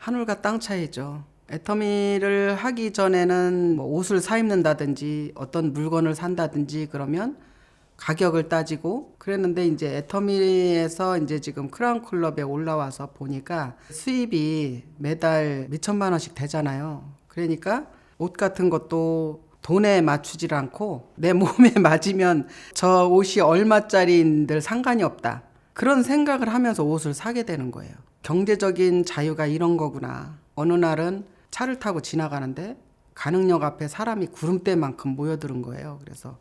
하늘과 땅 차이죠. 애터미를 하기 전에는 뭐 옷을 사 입는다든지 어떤 물건을 산다든지 그러면 가격을 따지고 그랬는데 이제 애터미에서 이제 지금 크라운 클럽에 올라와서 보니까 수입이 매달 몇천만 원씩 되잖아요. 그러니까 옷 같은 것도 돈에 맞추질 않고 내 몸에 맞으면 저 옷이 얼마짜리인들 상관이 없다. 그런 생각을 하면서 옷을 사게 되는 거예요. 경제적인 자유가 이런 거구나. 어느 날은 차를 타고 지나가는데 가능역 앞에 사람이 구름대만큼 모여드는 거예요. 그래서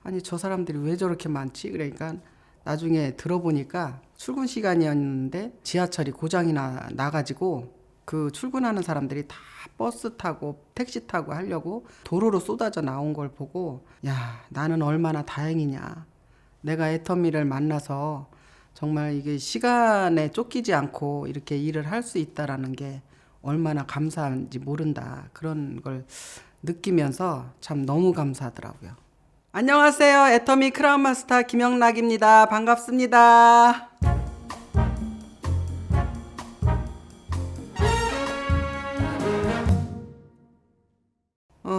아니 저 사람들이 왜 저렇게 많지? 그러니까 나중에 들어보니까 출근 시간이었는데 지하철이 고장이 나가지고 그 출근하는 사람들이 다 버스 타고 택시 타고 하려고 도로로 쏟아져 나온 걸 보고 야 나는 얼마나 다행이냐. 내가 애터미를 만나서 정말 이게 시간에 쫓기지 않고 이렇게 일을 할 수 있다라는 게 얼마나 감사한지 모른다. 그런 걸 느끼면서 참 너무 감사하더라고요. 안녕하세요. 애터미 크라운 마스터 김영락입니다. 반갑습니다.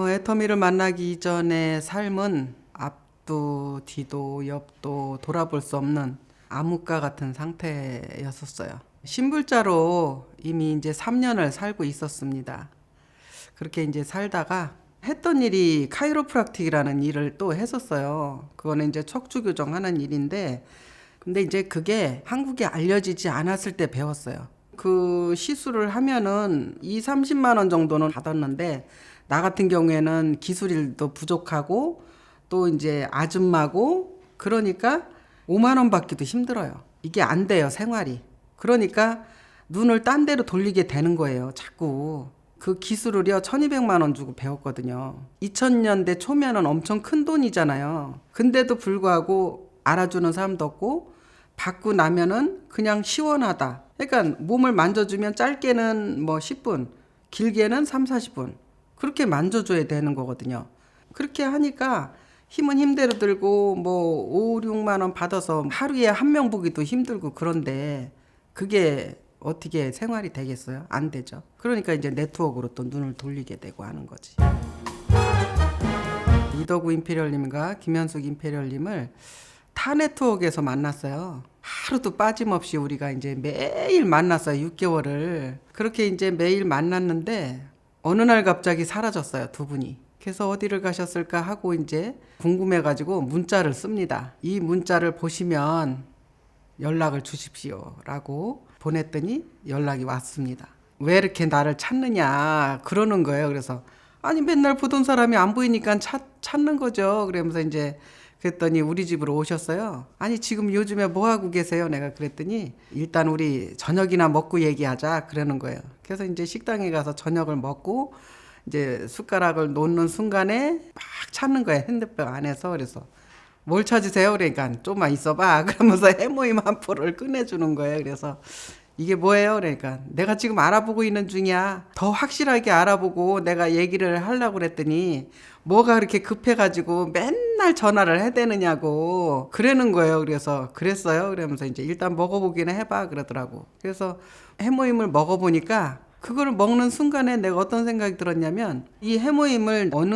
애터미를 만나기 이전의 삶은 앞도 뒤도 옆도 돌아볼 수 없는 암흑과 같은 상태였었어요. 신불자로 이미 이제 3년을 살고 있었습니다. 그렇게 이제 살다가 했던 일이 카이로프락틱이라는 일을 또 했었어요. 그거는 이제 척추 교정하는 일인데, 근데 이제 그게 한국에 알려지지 않았을 때 배웠어요. 그 시술을 하면은 2, 30만 원 정도는 받았는데, 나 같은 경우에는 기술일도 부족하고, 또 이제 아줌마고, 그러니까 5만 원 받기도 힘들어요. 이게 안 돼요, 생활이. 그러니까 눈을 딴 데로 돌리게 되는 거예요, 자꾸. 그 기술을요 1200만 원 주고 배웠거든요. 2000년대 초면은 엄청 큰 돈이잖아요. 근데도 불구하고 알아주는 사람도 없고 받고 나면은 그냥 시원하다. 그러니까 몸을 만져주면 짧게는 뭐 10분 길게는 3, 40분 그렇게 만져줘야 되는 거거든요. 그렇게 하니까 힘은 힘대로 들고 뭐 5, 6만 원 받아서 하루에 한 명 보기도 힘들고 그런데 그게 어떻게 생활이 되겠어요? 안 되죠. 그러니까 이제 네트워크로 또 눈을 돌리게 되고 하는 거지. 이덕우 임페리얼님과 김현숙 임페리얼님을 타 네트워크에서 만났어요. 하루도 빠짐없이 우리가 이제 매일 만났어요. 6개월을. 그렇게 이제 매일 만났는데 어느 날 갑자기 사라졌어요. 두 분이. 그래서 어디를 가셨을까 하고 이제 궁금해가지고 문자를 씁니다. 이 문자를 보시면 연락을 주십시오 라고 보냈더니 연락이 왔습니다. 왜 이렇게 나를 찾느냐 그러는 거예요. 그래서 아니 맨날 보던 사람이 안 보이니까 찾는 거죠. 그러면서 이제 그랬더니 우리 집으로 오셨어요. 아니 지금 요즘에 뭐 하고 계세요? 내가 그랬더니 일단 우리 저녁이나 먹고 얘기하자 그러는 거예요. 그래서 이제 식당에 가서 저녁을 먹고 이제 숟가락을 놓는 순간에 막 찾는 거예요. 핸드백 안에서. 그래서 뭘 찾으세요? 그러니까 좀만 있어봐. 그러면서 해모임 한 포를 꺼내주는 거예요. 그래서 이게 뭐예요? 그러니까 내가 지금 알아보고 있는 중이야. 더 확실하게 알아보고 내가 얘기를 하려고 그랬더니 뭐가 그렇게 급해가지고 맨날 전화를 해대느냐고 그러는 거예요. 그래서 그랬어요. 그러면서 이제 일단 먹어보기는 해봐 그러더라고. 그래서 해모임을 먹어보니까 그걸 먹는 순간에 내가 어떤 생각이 들었냐면 이 해모임을 어느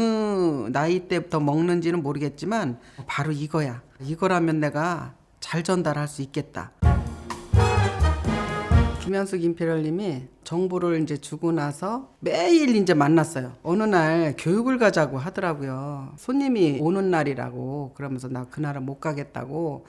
나이 때부터 먹는지는 모르겠지만 바로 이거야. 이거라면 내가 잘 전달할 수 있겠다. 김현숙 임페리얼님이 정보를 이제 주고 나서 매일 이제 만났어요. 어느 날 교육을 가자고 하더라고요. 손님이 오는 날이라고 그러면서 나 그날은 못 가겠다고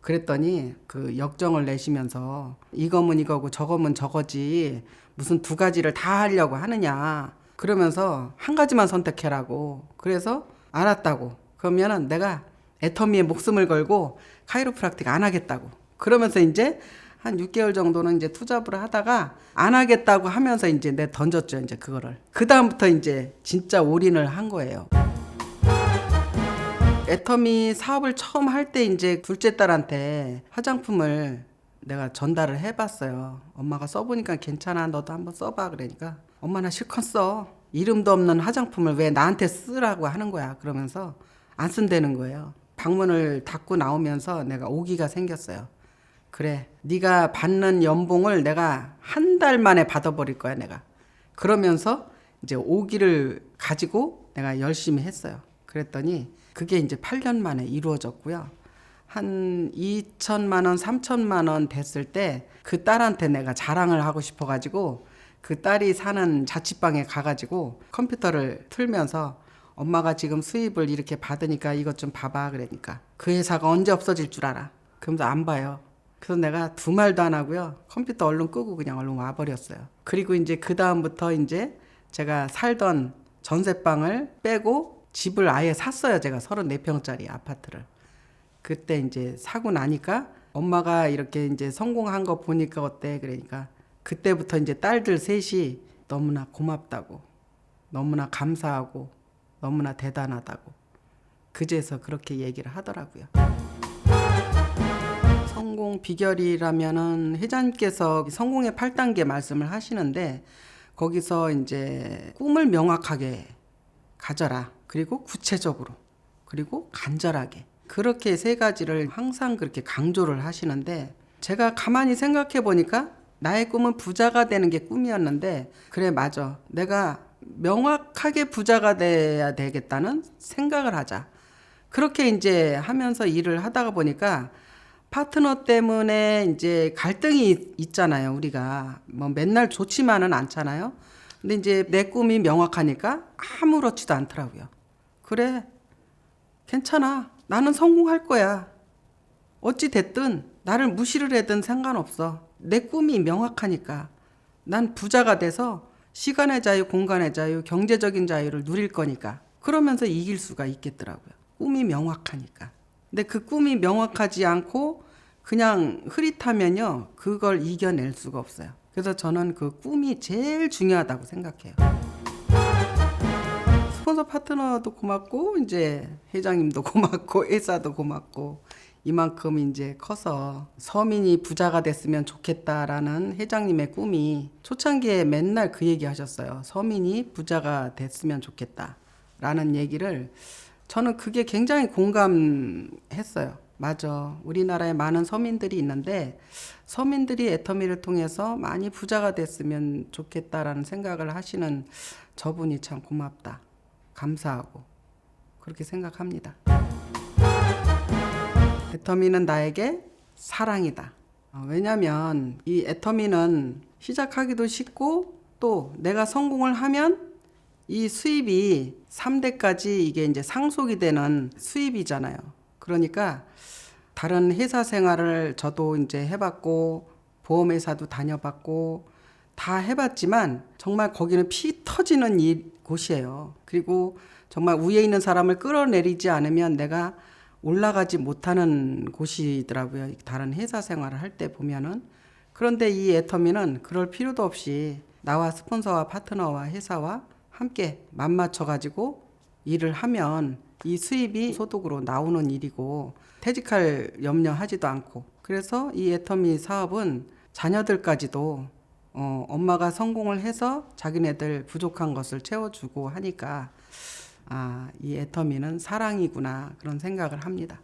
그랬더니 그 역정을 내시면서 이거면 이거고 저거면 저거지 무슨 두 가지를 다 하려고 하느냐 그러면서 한 가지만 선택해라고 그래서 알았다고 그러면은 내가 애터미에 목숨을 걸고 카이로프락틱 안 하겠다고 그러면서 이제 한 6개월 정도는 이제 투잡을 하다가 안 하겠다고 하면서 이제 내 던졌죠 이제 그거를 그 다음부터 이제 진짜 올인을 한 거예요. 애터미 사업을 처음 할 때 이제 둘째 딸한테 화장품을 내가 전달을 해봤어요. 엄마가 써보니까 괜찮아. 너도 한번 써봐. 그러니까 엄마 나 실컷 써. 이름도 없는 화장품을 왜 나한테 쓰라고 하는 거야. 그러면서 안 쓴다는 거예요. 방문을 닫고 나오면서 내가 오기가 생겼어요. 그래, 네가 받는 연봉을 내가 한 달 만에 받아버릴 거야, 내가. 그러면서 이제 오기를 가지고 내가 열심히 했어요. 그랬더니 그게 이제 8년 만에 이루어졌고요. 한 2천만 원, 3천만 원 됐을 때 그 딸한테 내가 자랑을 하고 싶어가지고 그 딸이 사는 자취방에 가가지고 컴퓨터를 틀면서 엄마가 지금 수입을 이렇게 받으니까 이것 좀 봐봐. 그러니까 그 회사가 언제 없어질 줄 알아? 그러면서 안 봐요. 그래서 내가 두 말도 안 하고요. 컴퓨터 얼른 끄고 그냥 얼른 와버렸어요. 그리고 이제 그 다음부터 이제 제가 살던 전세방을 빼고 집을 아예 샀어요. 제가 34평짜리 아파트를. 그때 이제 사고 나니까 엄마가 이렇게 이제 성공한 거 보니까 어때? 그러니까 그때부터 이제 딸들 셋이 너무나 고맙다고, 너무나 감사하고, 너무나 대단하다고 그제서 그렇게 얘기를 하더라고요. 성공 비결이라면은 회장님께서 성공의 8단계 말씀을 하시는데 거기서 이제 꿈을 명확하게 가져라. 그리고 구체적으로. 그리고 간절하게. 그렇게 세 가지를 항상 그렇게 강조를 하시는데 제가 가만히 생각해 보니까 나의 꿈은 부자가 되는 게 꿈이었는데 그래 맞아. 내가 명확하게 부자가 돼야 되겠다는 생각을 하자. 그렇게 이제 하면서 일을 하다가 보니까 파트너 때문에 이제 갈등이 있잖아요. 우리가 뭐 맨날 좋지만은 않잖아요. 근데 이제 내 꿈이 명확하니까 아무렇지도 않더라고요. 그래, 괜찮아. 나는 성공할 거야. 어찌 됐든 나를 무시를 하든 상관없어. 내 꿈이 명확하니까 난 부자가 돼서 시간의 자유, 공간의 자유, 경제적인 자유를 누릴 거니까 그러면서 이길 수가 있겠더라고요. 꿈이 명확하니까. 근데 그 꿈이 명확하지 않고 그냥 흐릿하면요 그걸 이겨낼 수가 없어요. 그래서 저는 그 꿈이 제일 중요하다고 생각해요. 스폰서 파트너도 고맙고 이제 회장님도 고맙고 회사도 고맙고 이만큼 이제 커서 서민이 부자가 됐으면 좋겠다라는 회장님의 꿈이 초창기에 맨날 그 얘기 하셨어요. 서민이 부자가 됐으면 좋겠다라는 얘기를 저는 그게 굉장히 공감했어요. 맞아. 우리나라에 많은 서민들이 있는데 서민들이 애터미를 통해서 많이 부자가 됐으면 좋겠다라는 생각을 하시는 저분이 참 고맙다. 감사하고 그렇게 생각합니다. 애터미는 나에게 사랑이다. 왜냐면 이 애터미는 시작하기도 쉽고 또 내가 성공을 하면 이 수입이 3대까지 이게 이제 상속이 되는 수입이잖아요. 그러니까 다른 회사 생활을 저도 이제 해봤고 보험회사도 다녀봤고 다 해봤지만 정말 거기는 피 터지는 곳이에요. 그리고 정말 위에 있는 사람을 끌어내리지 않으면 내가 올라가지 못하는 곳이더라고요. 다른 회사 생활을 할 때 보면은. 그런데 이 애터미는 그럴 필요도 없이 나와 스폰서와 파트너와 회사와 함께 맞맞춰가지고 일을 하면 이 수입이 소득으로 나오는 일이고 퇴직할 염려하지도 않고 그래서 이 애터미 사업은 자녀들까지도 엄마가 성공을 해서 자기네들 부족한 것을 채워주고 하니까 이 애터미는 사랑이구나 그런 생각을 합니다.